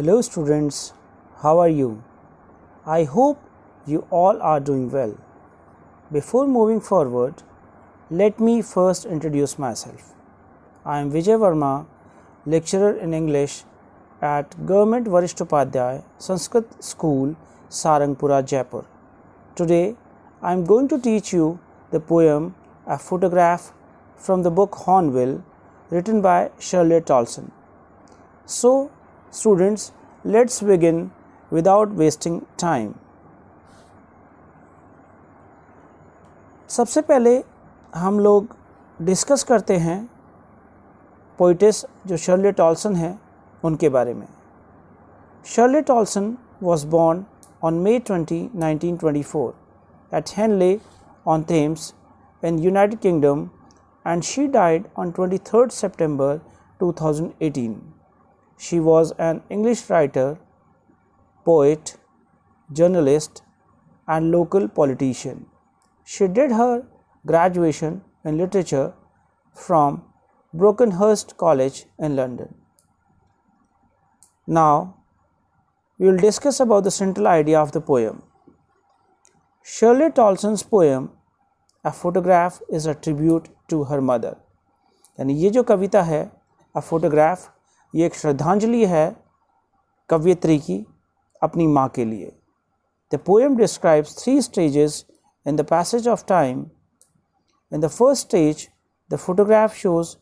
Hello students, how are you? I hope you all are doing well. Before moving forward, let me first introduce myself. I am Vijay Verma, lecturer in English at Government Varishthopadhyay Sanskrit School, Sarangpura, Jaipur. Today, I am going to teach you the poem A Photograph from the book Hornbill, written by Shirley Tolson. So, students, let's begin without wasting time. सबसे पहले हम लोग discuss करते हैं poetess जो शर्ले Toulson हैं उनके बारे में. शर्ले Toulson was born on May 20, 1924 at Henley on Thames in United Kingdom and she died on 23rd September 2018. She was an English writer, poet, journalist, and local politician. She did her graduation in literature from Brockenhurst College in London. Now, we will discuss about the central idea of the poem. Shirley Tolson's poem, A Photograph, is a tribute to her mother. यानी ये जो कविता है, A Photograph, ये एक श्रद्धांजलि है कवयित्री की अपनी माँ के लिए. The poem describes three stages in the passage of time. In the first stage, the photograph shows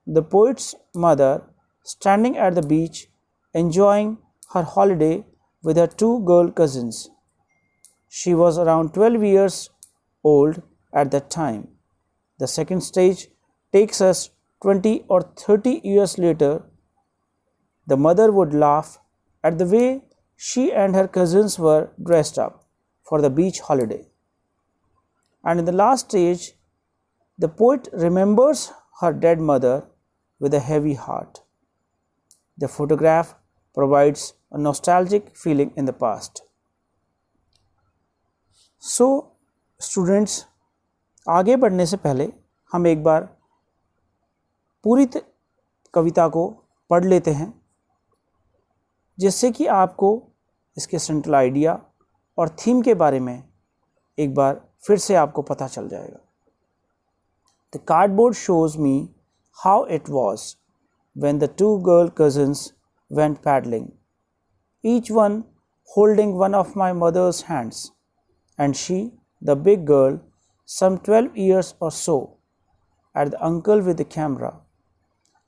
the poet's mother standing at the beach enjoying her holiday with her two girl cousins. She was around 12 years old at that time. The second stage takes us 20 or 30 years later. The mother would laugh at the way she and her cousins were dressed up for the beach holiday. And in the last stage, the poet remembers her dead mother with a heavy heart. The photograph provides a nostalgic feeling in the past. So, students, आगे बढ़ने से पहले हम एक बार पूरी कविता को पढ़ लेते हैं जिससे कि आपको इसके सेंट्रल आइडिया और थीम के बारे में एक बार फिर से आपको पता चल जाएगा. The cardboard shows me how it was when the two girl cousins went paddling, each one holding one of my mother's hands, and she, the big girl, some 12 years or so, at the uncle with the camera,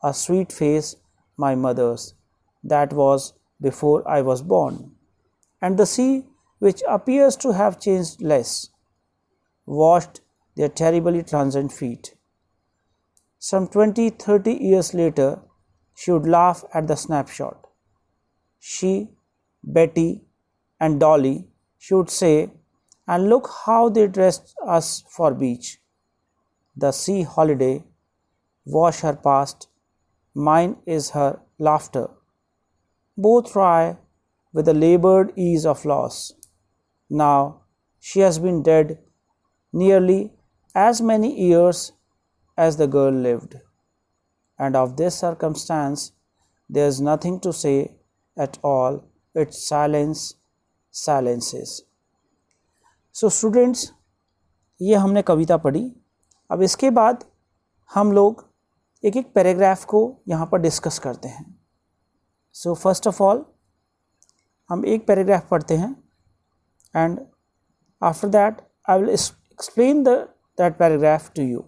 a sweet face, my mother's, that was before I was born, and the sea, which appears to have changed less, washed their terribly transient feet. Some 20-30 years later, she would laugh at the snapshot. She, Betty, and Dolly, she would say, and look how they dressed us for beach. The sea holiday, wash her past, mine is her laughter. Both try with the labored ease of loss. Now she has been dead nearly as many years as the girl lived, and of this circumstance there is nothing to say at all. Its silence silences. So students, ये हमने कविता पढ़ी. अब इसके बाद हम लोग एक एक पैराग्राफ को यहाँ पर डिस्कस करते हैं. So first of all, हम एक पैराग्राफ पढ़ते हैं and after that I will explain that paragraph to you.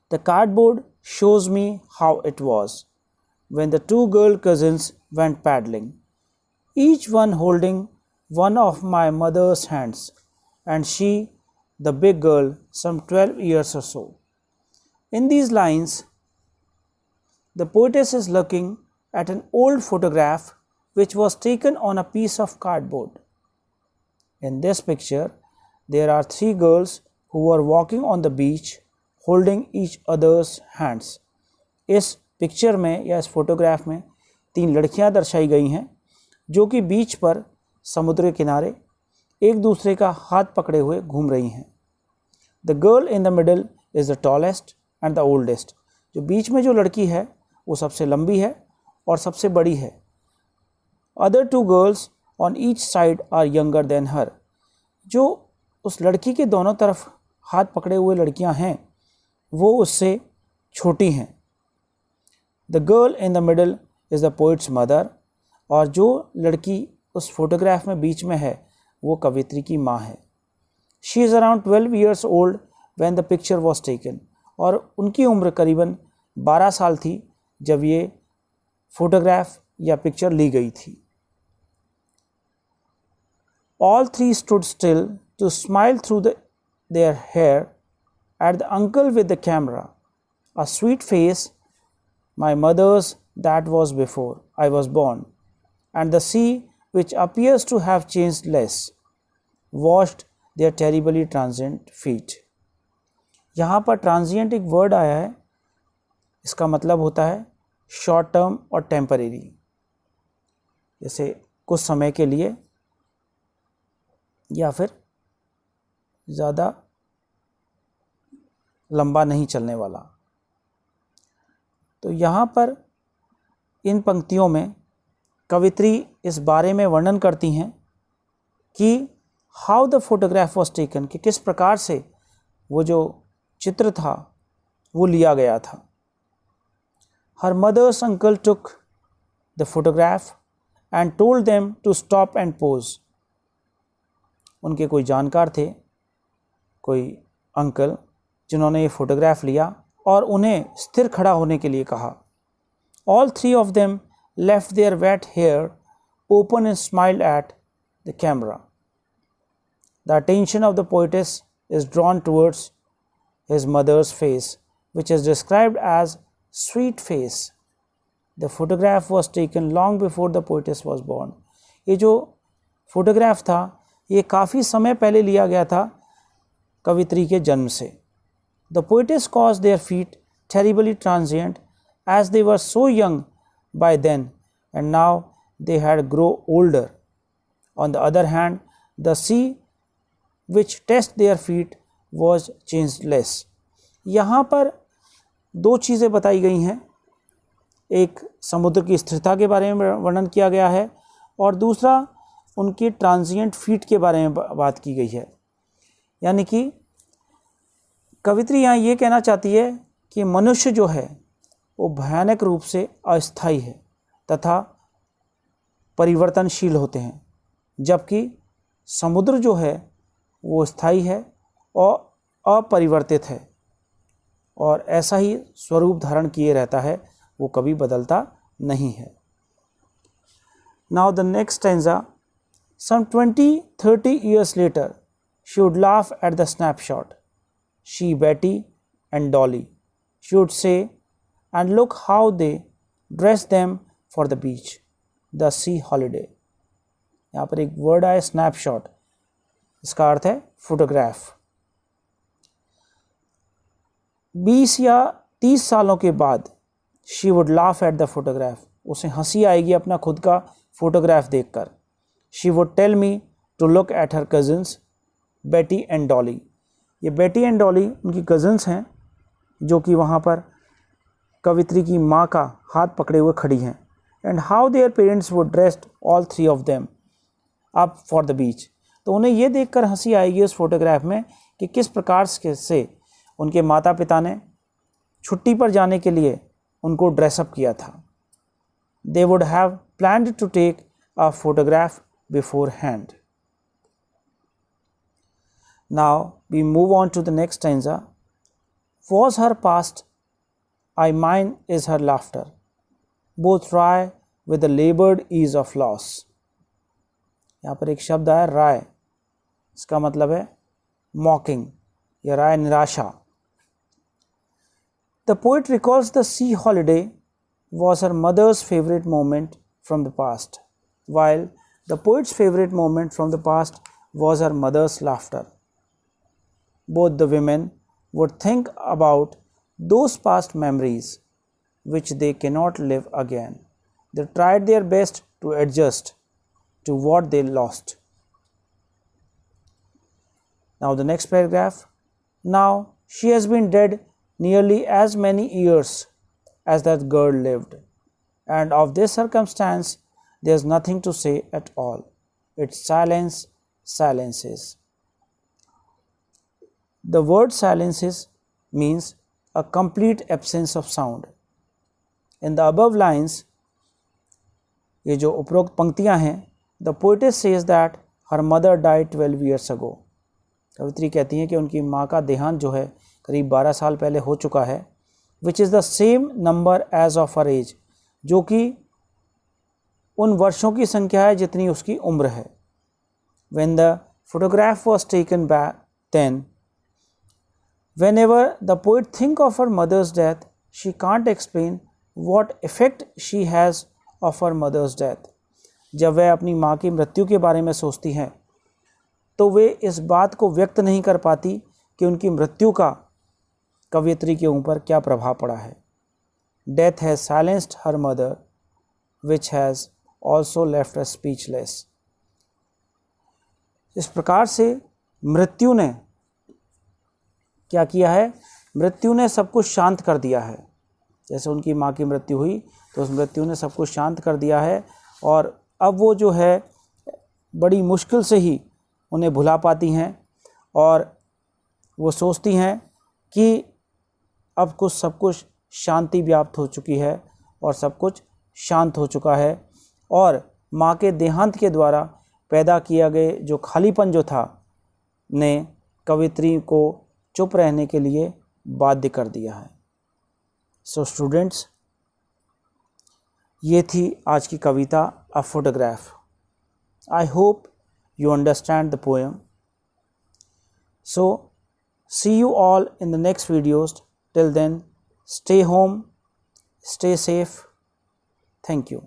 The cardboard shows me how it was when the two girl cousins went paddling, each one holding one of my mother's hands, and she, the big girl, some 12 years or so. In these lines, the poetess is looking at an old photograph which was taken on a piece of cardboard. In this picture, there are three girls who are walking on the beach holding each other's hands. इस picture में या इस photograph में तीन लड़कियां दर्शाई गई हैं जो कि बीच पर समुद्र के किनारे एक दूसरे का हाथ पकड़े हुए घूम रही हैं. The girl in the middle is the tallest and the oldest. जो बीच में जो लड़की है वो सबसे लंबी है और सबसे बड़ी है। Other two girls on each side are younger than her, जो उस लड़की के दोनों तरफ हाथ पकड़े हुए लड़कियां हैं वो उससे छोटी हैं। The girl in the middle is the poets mother, और जो लड़की उस फोटोग्राफ में बीच में है वो कवित्री की माँ है। She is around 12 years old when the picture was taken, और उनकी उम्र करीबन 12 साल थी जब ये फोटोग्राफ या पिक्चर ली गई थी। All three stood still to smile through their hair at the uncle with the camera. A sweet face, my mother's, that was before I was born, and the sea, which appears to have changed less, washed their terribly transient feet. यहाँ पर transient एक word आया है, इसका मतलब होता है short term और टेम्परेरी, जैसे कुछ समय के लिए या फिर ज़्यादा लंबा नहीं चलने वाला। तो यहाँ पर इन पंक्तियों में कवित्री इस बारे में वर्णन करती हैं कि how the photograph was taken, कि किस प्रकार से वो जो चित्र था वो लिया गया था। Her mother's uncle took the photograph and told them to stop and pose. उनके कोई जानकार थे, कोई अंकल, जिन्होंने ये फोटोग्राफ लिया और उन्हें स्थिर खड़ा होने के लिए कहा। All three of them left their wet hair open and smiled at the camera. The attention of the poetess is drawn towards his mother's face, which is described as sweet face. The photograph was taken long before the poetess was born. ये जो photograph था ये काफ़ी समय पहले लिया गया था कवित्री के जन्म से। The poetess caused their feet terribly transient as they were so young by then, and now they had grown older. On the other hand, the sea which touched their feet was changeless. यहाँ पर दो चीज़ें बताई गई हैं, एक समुद्र की स्थिरता के बारे में वर्णन किया गया है और दूसरा उनके ट्रांजिएंट फीट के बारे में बात की गई है। यानी कि कवित्री यहाँ ये कहना चाहती है कि मनुष्य जो है वो भयानक रूप से अस्थायी है तथा परिवर्तनशील होते हैं, जबकि समुद्र जो है वो स्थायी है और अपरिवर्तित है और ऐसा ही स्वरूप धारण किए रहता है, वो कभी बदलता नहीं है। Now the next stanza, some 20-30 years later she would laugh at the snapshot. She, Betty and Dolly, she would say, and look how they dress them for the beach, the sea holiday. यहाँ पर एक word आया snapshot, इसका अर्थ है photograph. 20 या 30 सालों के बाद she would laugh at the photograph, उसे हंसी आएगी अपना खुद का फोटोग्राफ देखकर। She would tell me to look at her cousins Betty and Dolly. ये बेटी एंड डॉली उनकी कज़न्स हैं जो कि वहाँ पर कवित्री की माँ का हाथ पकड़े हुए खड़ी हैं। And how their parents would dressed all three of them up for the beach. तो उन्हें ये देखकर हंसी आएगी उस फोटोग्राफ में कि किस प्रकार से उनके माता पिता ने छुट्टी पर जाने के लिए उनको ड्रेसअप किया था। They would have planned to take a photograph beforehand. Now we move on to the next stanza. Was her past I mine is her laughter, both wry with the laboured ease of loss. यहाँ पर एक शब्द आया राय, इसका मतलब है मॉकिंग या राय निराशा। The poet recalls the sea holiday was her mother's favorite moment from the past, while the poet's favorite moment from the past was her mother's laughter. Both the women would think about those past memories which they cannot live again. They tried their best to adjust to what they lost. Now the next paragraph. Now she has been dead nearly as many years as that girl lived, and of this circumstance there is nothing to say at all. Its silence silences. The word silences means a complete absence of sound. In the above lines, ये जो उपरोक्त पंक्तियां हैं, the poetess says that her mother died 12 years ago. कवित्री कहती हैं कि उनकी माँ का देहांत जो है करीब 12 साल पहले हो चुका है, which is the same number as of her age, जो कि उन वर्षों की संख्या है जितनी उसकी उम्र है. When the photograph was taken back then, whenever the poet think of her mother's death, she can't explain what effect she has of her mother's death. जब वह अपनी माँ की मृत्यु के बारे में सोचती हैं तो वे इस बात को व्यक्त नहीं कर पाती कि उनकी मृत्यु का कवयित्री के ऊपर क्या प्रभाव पड़ा है. Death has silenced her mother, which has also left her speechless. इस प्रकार से मृत्यु ने क्या किया है? मृत्यु ने सब कुछ शांत कर दिया है. जैसे उनकी माँ की मृत्यु हुई तो उस मृत्यु ने सब कुछ शांत कर दिया है और अब वो जो है बड़ी मुश्किल से ही उन्हें भुला पाती हैं और वो सोचती हैं कि अब कुछ सब कुछ शांति व्याप्त हो चुकी है और सब कुछ शांत हो चुका है और माँ के देहांत के द्वारा पैदा किया गए जो खालीपन जो था ने कवित्री को चुप रहने के लिए बाध्य कर दिया है. सो स्टूडेंट्स, ये थी आज की कविता a photograph. I hope you understand the poem. So see you all in the next videos. Till then, stay home, stay safe. Thank you.